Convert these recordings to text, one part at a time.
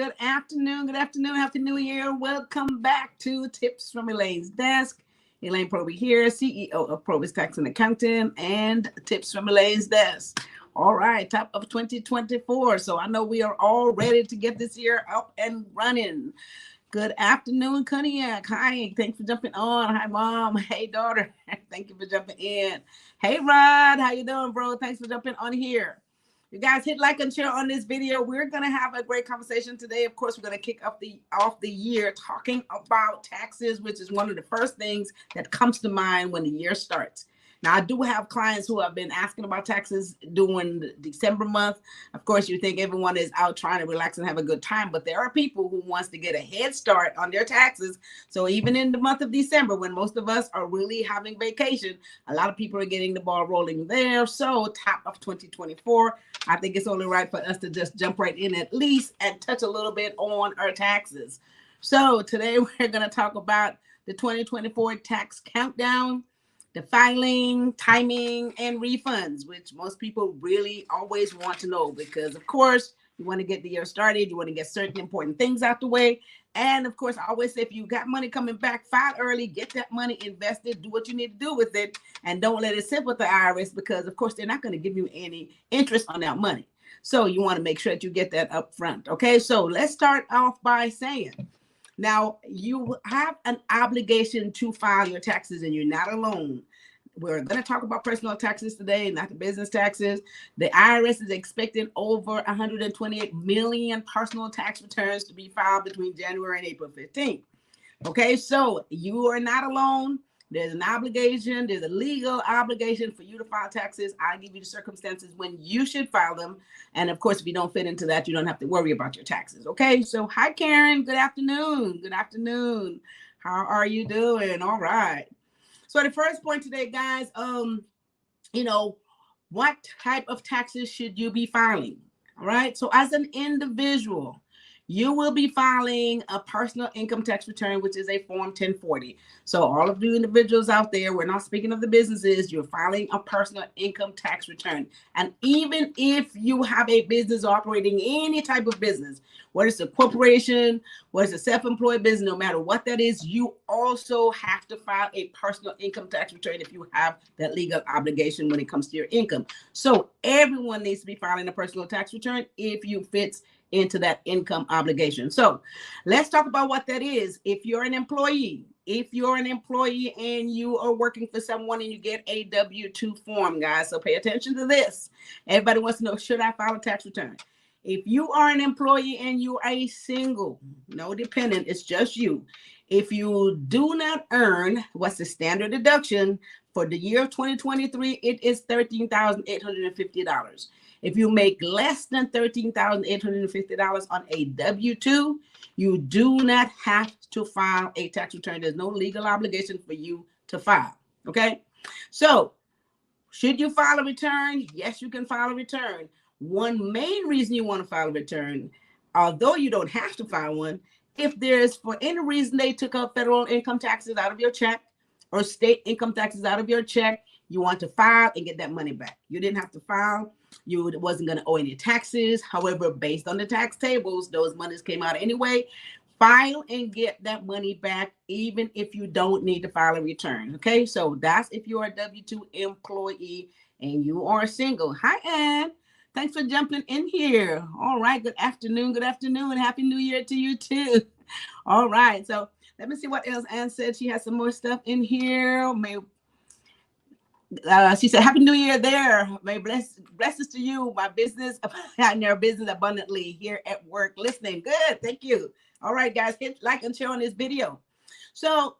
Good afternoon. Good afternoon. Happy New Year. Welcome back to Tips from Elaine's Desk. Elaine Proby here, CEO of PROBY'S Tax and Accounting, and Tips from Elaine's Desk. All right, top of 2024. So I know we are all ready to get this year up and running. Good afternoon, Cognac. Hi, thanks for jumping on. Hi, Mom. Hey, daughter. Thank you for jumping in. Hey, Rod. How you doing, bro? Thanks for jumping on here. You guys hit like and share on this video. We're going to have a great conversation today. Of course, we're going to kick off the year talking about taxes, which is one of the first things that comes to mind when the year starts. Now, I do have clients who have been asking about taxes during the December month. Of course, you think everyone is out trying to relax and have a good time, but there are people who wants to get a head start on their taxes. So even in the month of December, when most of us are really having vacation, a lot of people are getting the ball rolling there. So top of 2024, I think it's only right for us to just jump right in at least and touch a little bit on our taxes. So today we're going to talk about the 2024 tax countdown, the filing, timing, and refunds, which most people really always want to know because, of course, you want to get the year started. You want to get certain important things out the way. And, of course, I always say if you got money coming back, file early, get that money invested, do what you need to do with it, and don't let it sit with the IRS because, of course, they're not going to give you any interest on that money. So you want to make sure that you get that up front. Okay, so let's start off by saying, now, you have an obligation to file your taxes, and you're not alone. We're going to talk about personal taxes today, not the business taxes. The IRS is expecting over 128 million personal tax returns to be filed between January and April 15th. Okay, so you are not alone. There's an obligation. There's a legal obligation for you to file taxes. I'll give you the circumstances when you should file them. And of course, if you don't fit into that, you don't have to worry about your taxes. Okay, so hi, Karen. Good afternoon. Good afternoon. How are you doing? All right. So the first point today, guys, what type of taxes should you be filing? All right. So as an individual, you will be filing a personal income tax return, which is a Form 1040. So all of you individuals out there, we're not speaking of the businesses, you're filing a personal income tax return. And even if you have a business operating any type of business, whether it's a corporation, whether it's a self-employed business, no matter what that is, you also have to file a personal income tax return if you have that legal obligation when it comes to your income. So everyone needs to be filing a personal tax return if you fit into that income obligation. So let's talk about what that is. If you're an employee and you are working for someone and you get a W-2 form, guys, so pay attention to this. Everybody wants to know, should I file a tax return? If you are an employee and you are a single, no dependent, it's just you. If you do not earn, what's the standard deduction for the year of 2023? It is $13,850. If you make less than $13,850 on a W-2, you do not have to file a tax return. There's no legal obligation for you to file. Okay. So should you file a return? Yes, you can file a return. One main reason you want to file a return, although you don't have to file one, if there's for any reason they took out federal income taxes out of your check or state income taxes out of your check, you want to file and get that money back. You didn't have to file. You wasn't going to owe any taxes. However, based on the tax tables, those monies came out anyway. File and get that money back, even if you don't need to file a return. Okay, so that's if you're a W-2 employee and you are single. Hi, Ann. Thanks for jumping in here. All right, good afternoon. Good afternoon. Happy New Year to you too. All right, so let me see what else Ann said. She has some more stuff in here. She said, Happy New Year there. May blessings to you, my business, and your business abundantly here at work listening. Good. Thank you. All right, guys, hit like and share on this video. So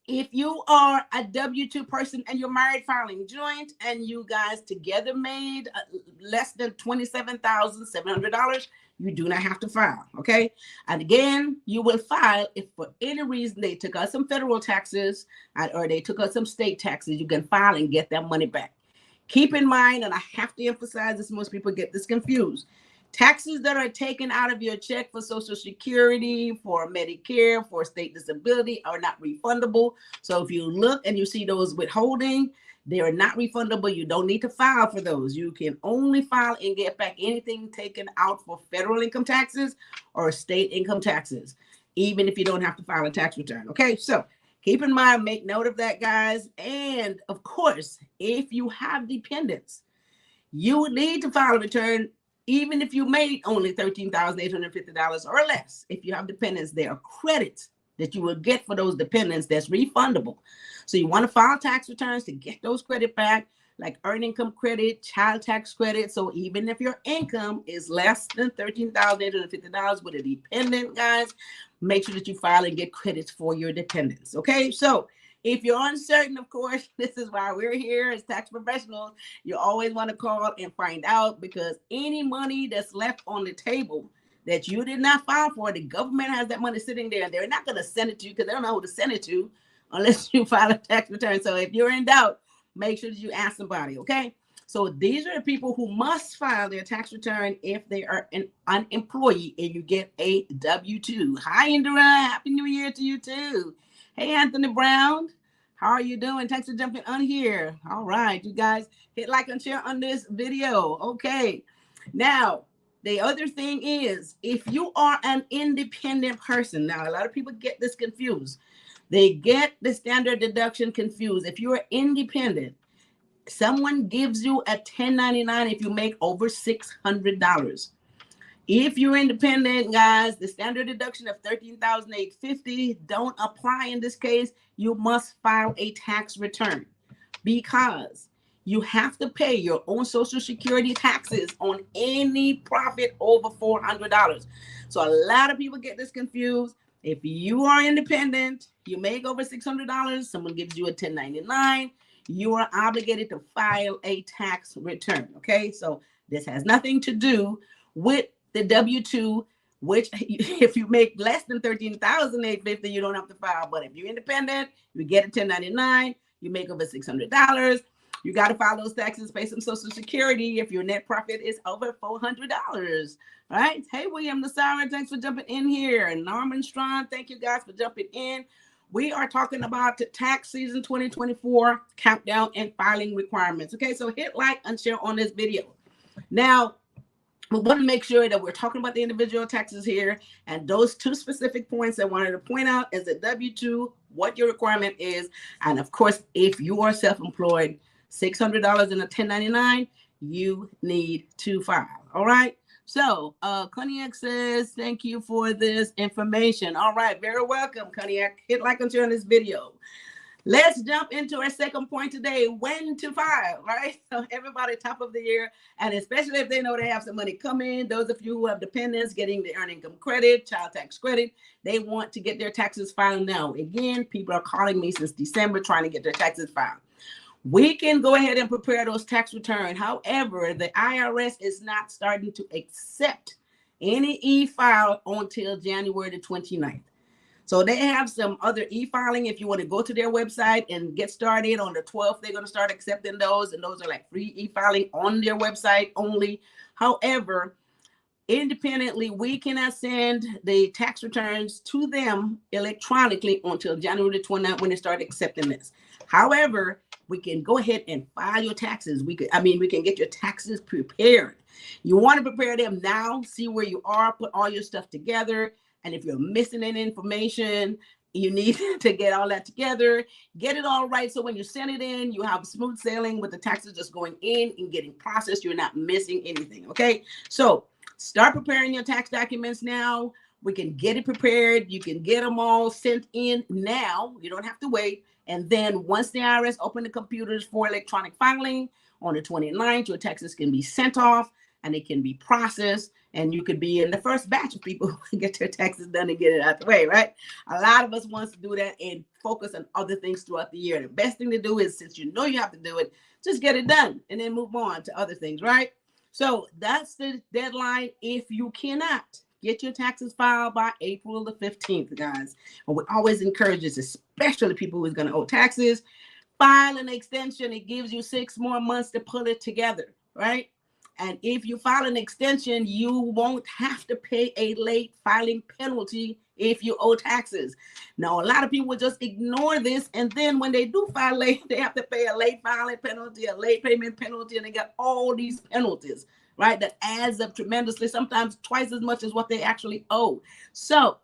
if you are a W-2 person and you're married filing joint and you guys together made less than $27,700, you do not have to file, okay? And again, you will file if for any reason they took out some federal taxes or they took out some state taxes, you can file and get that money back. Keep in mind, and I have to emphasize this, most people get this confused. Taxes that are taken out of your check for Social Security, for Medicare, for state disability are not refundable. So if you look and you see those withholding, they are not refundable. You don't need to file for those. You can only file and get back anything taken out for federal income taxes or state income taxes, even if you don't have to file a tax return. Okay, so keep in mind, make note of that, guys. And of course, if you have dependents, you would need to file a return even if you made only $13,850 or less. If you have dependents, there are credits that you will get for those dependents that's refundable. So you want to file tax returns to get those credit back, like earned income credit, child tax credit. So even if your income is less than $13,850 with a dependent, guys, make sure that you file and get credits for your dependents. Okay, so if you're uncertain, of course, this is why we're here as tax professionals. You always want to call and find out, because any money that's left on the table that you did not file for, the government has that money sitting there. They're not going to send it to you because they don't know who to send it to unless you file a tax return. So if you're in doubt, make sure that you ask somebody, okay? So these are the people who must file their tax return if they are an employee and you get a W-2. Hi, Indira. Happy New Year to you too. Hey, Anthony Brown, how are you doing? Thanks for jumping on here. All right, you guys, hit like and share on this video. Okay, now the other thing is, if you are an independent person, now a lot of people get this confused. They get the standard deduction confused. If you're independent, someone gives you a 1099 if you make over $600. If you're independent, guys, the standard deduction of $13,850 don't apply in this case. You must file a tax return because you have to pay your own Social Security taxes on any profit over $400. So a lot of people get this confused. If you are independent, you make over $600, someone gives you a 1099, you are obligated to file a tax return. Okay, so this has nothing to do with the W-2, which if you make less than $13,850, you don't have to file. But if you're independent, you get a 1099, you make over $600, you got to file those taxes, pay some Social Security if your net profit is over $400. Right? Hey, William Nassara, thanks for jumping in here. And Norman Strong, thank you guys for jumping in. We are talking about tax season 2024 countdown and filing requirements. Okay, so hit like and share on this video. Now, we want to make sure that we're talking about the individual taxes here, and those two specific points I wanted to point out is the W-2, what your requirement is, and of course, if you are self-employed, $600 in a 1099, you need to file. All right. So Cognac says, thank you for this information. All right, very welcome, Cognac. Hit like and share on this video. Let's jump into our second point today, when to file, right? So everybody, top of the year, and especially if they know they have some money coming, those of you who have dependents getting the earned income credit, child tax credit, they want to get their taxes filed now. Again, people are calling me since December trying to get their taxes filed. We can go ahead and prepare those tax returns. However, the IRS is not starting to accept any e-file until January the 29th. So they have some other e-filing. If you want to go to their website and get started on the 12th, they're going to start accepting those. And those are like free e-filing on their website only. However, independently, we cannot send the tax returns to them electronically until January the 29th when they start accepting this. However, we can go ahead and file your taxes. We can get your taxes prepared. You want to prepare them now, see where you are, put all your stuff together. And if you're missing any information, you need to get all that together, get it all right. So when you send it in, you have smooth sailing with the taxes just going in and getting processed. You're not missing anything. Okay. So start preparing your tax documents now. We can get it prepared. You can get them all sent in now. You don't have to wait. And then once the IRS open the computers for electronic filing on the 29th, your taxes can be sent off and it can be processed. And you could be in the first batch of people who get their taxes done and get it out the way, right? A lot of us wants to do that and focus on other things throughout the year. The best thing to do is, since you know you have to do it, just get it done and then move on to other things, right? So that's the deadline. If you cannot get your taxes filed by April the 15th, guys, and we always encourage this, especially people who's going to owe taxes, file an extension. It gives you 6 more months to put it together, right? And if you file an extension, you won't have to pay a late filing penalty if you owe taxes. Now, a lot of people just ignore this, and then when they do file late, they have to pay a late filing penalty, a late payment penalty, and they got all these penalties, right? That adds up tremendously, sometimes twice as much as what they actually owe. So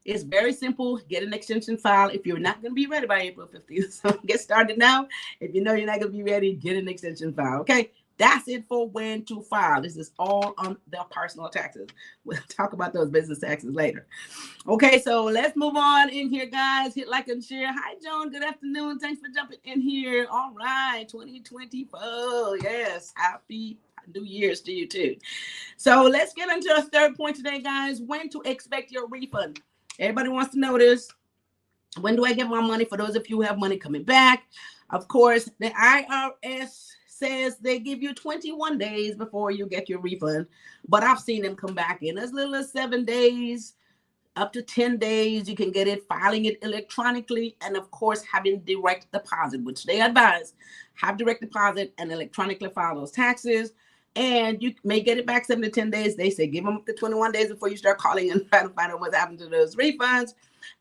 it's very simple. Get an extension file if you're not going to be ready by April 15th. So get started now. If you know you're not going to be ready, get an extension file, okay? That's it for when to file. This is all on their personal taxes. We'll talk about those business taxes later. Okay, so let's move on in here, guys. Hit like and share. Hi, Joan. Good afternoon. Thanks for jumping in here. All right, 2024. Yes, happy New Year's to you too. So let's get into our third point today, guys. When to expect your refund. Everybody wants to know this. When do I get my money? For those of you who have money coming back, of course, the IRS says they give you 21 days before you get your refund, but I've seen them come back in as little as 7 days, up to 10 days. You can get it, filing it electronically, and of course, having direct deposit, which they advise. Have direct deposit and electronically file those taxes, and you may get it back 7 to 10 days. They say give them up to 21 days before you start calling and trying to find out what's happened to those refunds.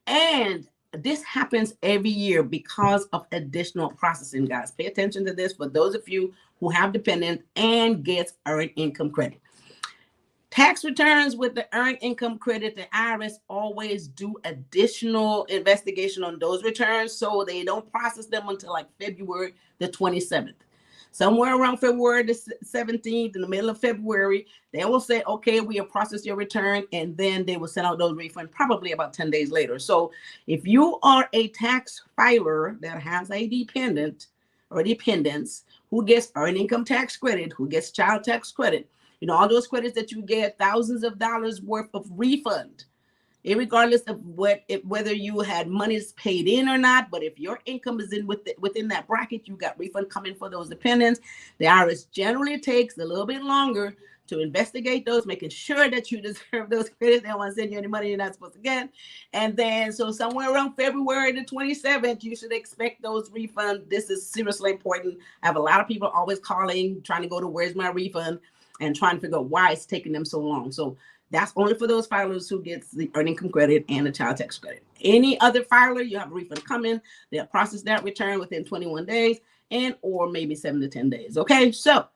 And this happens every year because of additional processing, guys. Pay attention to this for those of you who have dependents and get earned income credit. Tax returns with the earned income credit, the IRS always do additional investigation on those returns, so they don't process them until like February the 27th. Somewhere around February the 17th, in the middle of February, they will say, okay, we have processed your return, and then they will send out those refunds probably about 10 days later. So if you are a tax filer that has a dependent or dependents who gets earned income tax credit, who gets child tax credit, you know, all those credits that you get, thousands of dollars worth of refund, regardless of whether you had monies paid in or not. But if your income is within that bracket, you got refund coming for those dependents. The IRS generally takes a little bit longer to investigate those, making sure that you deserve those credits. They don't want to send you any money you're not supposed to get. And then, so somewhere around February the 27th, you should expect those refunds. This is seriously important. I have a lot of people always calling, trying to go to where's my refund, and trying to figure out why it's taking them so long. So that's only for those filers who gets the earned income credit and the child tax credit. Any other filer, you have a refund coming. They'll process that return within 21 days and or maybe 7 to 10 days. Okay, so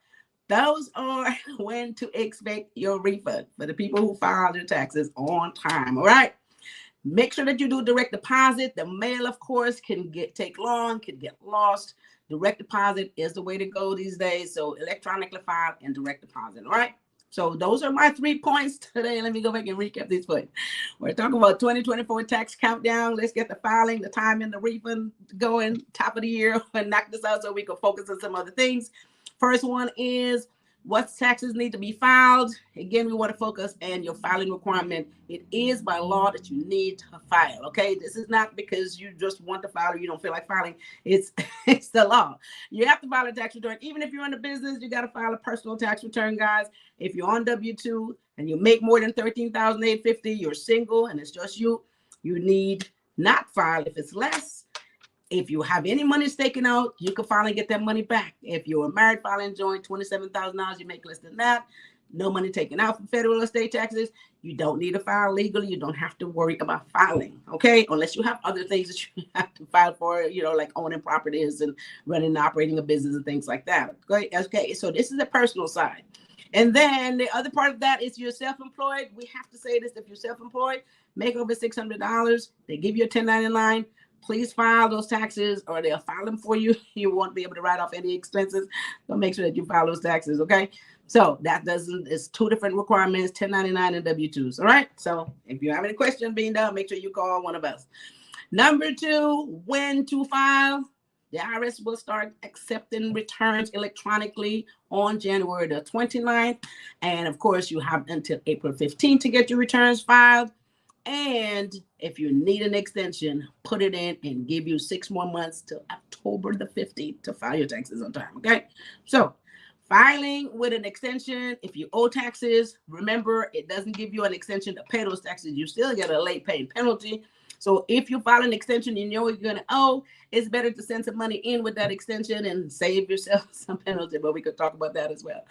those are when to expect your refund for the people who file their taxes on time. All right. Make sure that you do direct deposit. The mail, of course, can take long, can get lost. Direct deposit is the way to go these days. So electronically file and direct deposit. All right. So those are my 3 points today. Let me go back and recap these points. We're talking about 2024 tax countdown. Let's get the filing, the time, and the refund going. Top of the year, and knock this out so we can focus on some other things. First one is what taxes need to be filed. Again, we want to focus on your filing requirement. It is by law that you need to file. Okay, this is not because you just want to file or you don't feel like filing. It's the law. You have to file a tax return. Even if you're in a business, you got to file a personal tax return, guys. If you're on W-2 and you make more than $13,850, you're single and it's just you, you need not file. If it's less, if you have any money taken out, you can file and get that money back. If you're a married filing joint, $27,000, you make less than that. No money taken out from federal or state taxes. You don't need to file legally. You don't have to worry about filing, okay? Unless you have other things that you have to file for, you know, like owning properties and running and operating a business and things like that. Okay, so this is the personal side. And then the other part of that is you're self-employed. We have to say this: if you're self-employed, make over $600, they give you a 1099. Please file those taxes or they'll file them for you. You won't be able to write off any expenses. So make sure that you file those taxes, okay? So it's 2 different requirements, 1099 and W-2s, all right? So if you have any questions being done, make sure you call one of us. Number 2, when to file. The IRS will start accepting returns electronically on January the 29th. And of course, you have until April 15th to get your returns filed. And if you need an extension, put it in and give you 6 more months till October the 15th to file your taxes on time, okay? So filing with an extension, if you owe taxes, remember, it doesn't give you an extension to pay those taxes. You still get a late paying penalty. So if you file an extension, you know you're going to owe, it's better to send some money in with that extension and save yourself some penalty, but we could talk about that as well.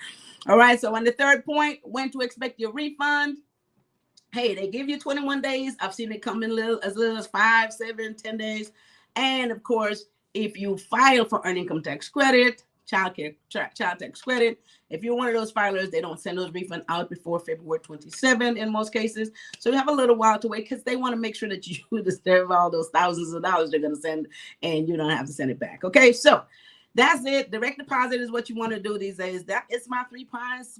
All right, so on the third point, when to expect your refund. Hey, they give you 21 days. I've seen it come in as little as 5, 7, 10 days. And of course, if you file for earned income tax credit, child tax credit, if you're one of those filers, they don't send those refunds out before February 27 in most cases. So you have a little while to wait because they want to make sure that you deserve all those thousands of dollars they're going to send and you don't have to send it back. Okay, so that's it. Direct deposit is what you want to do these days. That is my 3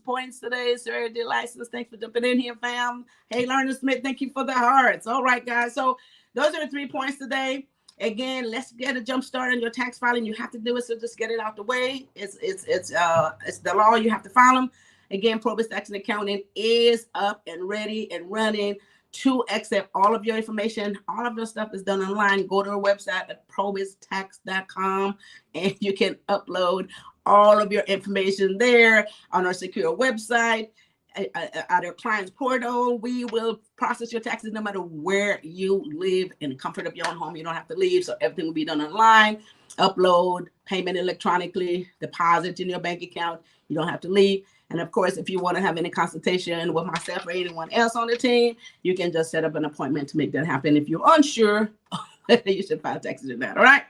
points today. Sir, dear license. Thanks for jumping in here, fam. Hey, Lerner Smith, thank you for the hearts. All right, guys. So those are the 3 points today. Again, let's get a jump start on your tax filing. You have to do it, so just get it out the way. It's the law. You have to file them. Again, PROBY'S Tax and Accounting is up and ready and running to accept all of your information. All of your stuff is done online. Go to our website at probys.tax.com and you can upload all of your information there on our secure website. At our client's portal, we will process your taxes no matter where you live in the comfort of your own home. You don't have to leave, so everything will be done online. Upload, payment electronically, deposit in your bank account. You don't have to leave. And of course, if you want to have any consultation with myself or anyone else on the team, you can just set up an appointment to make that happen if you're unsure whether you should file taxes or not. All right.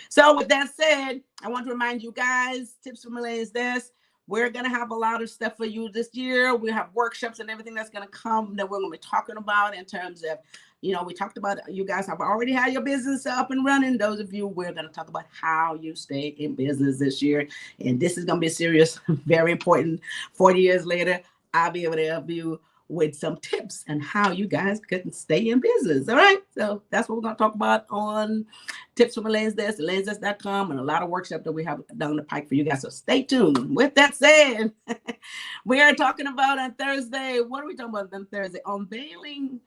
So with that said, I want to remind you guys, tips from Elaine's desk. We're going to have a lot of stuff for you this year. We have workshops and everything that's going to come that we're going to be talking about in terms of, you know, we talked about, you guys have already had your business up and running. Those of you, we're going to talk about how you stay in business this year. And this is going to be serious, very important. 40 years later, I'll be able to help you with some tips and how you guys can stay in business. All right. So that's what we're going to talk about on Tips from Elaine's Desk, elainesdesk.com, and a lot of workshops that we have down the pike for you guys. So stay tuned. With that said, we are talking about on Thursday. What are we talking about on Thursday? Unveiling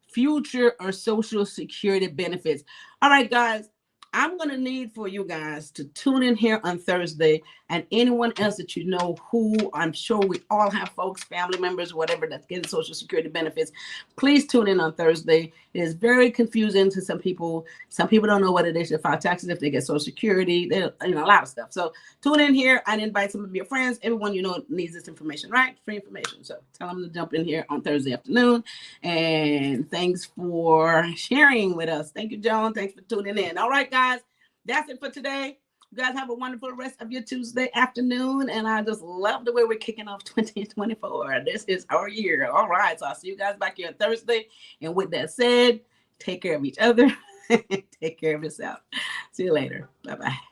future or Social Security benefits. All right, guys. I'm going to need for you guys to tune in here on Thursday, and anyone else that you know who, I'm sure we all have folks, family members, whatever, that's getting Social Security benefits. Please tune in on Thursday. It is very confusing to some people. Some people don't know whether they should file taxes if they get Social Security. They, you know, a lot of stuff. So tune in here and invite some of your friends. Everyone you know needs this information, right? Free information. So tell them to jump in here on Thursday afternoon. And thanks for sharing with us. Thank you, Joan. Thanks for tuning in. All right, guys. That's it for today. You guys have a wonderful rest of your Tuesday afternoon. And I just love the way we're kicking off 2024. This is our year. All right. So I'll see you guys back here on Thursday. And with that said, take care of each other. Take care of yourself. See you later. Bye-bye.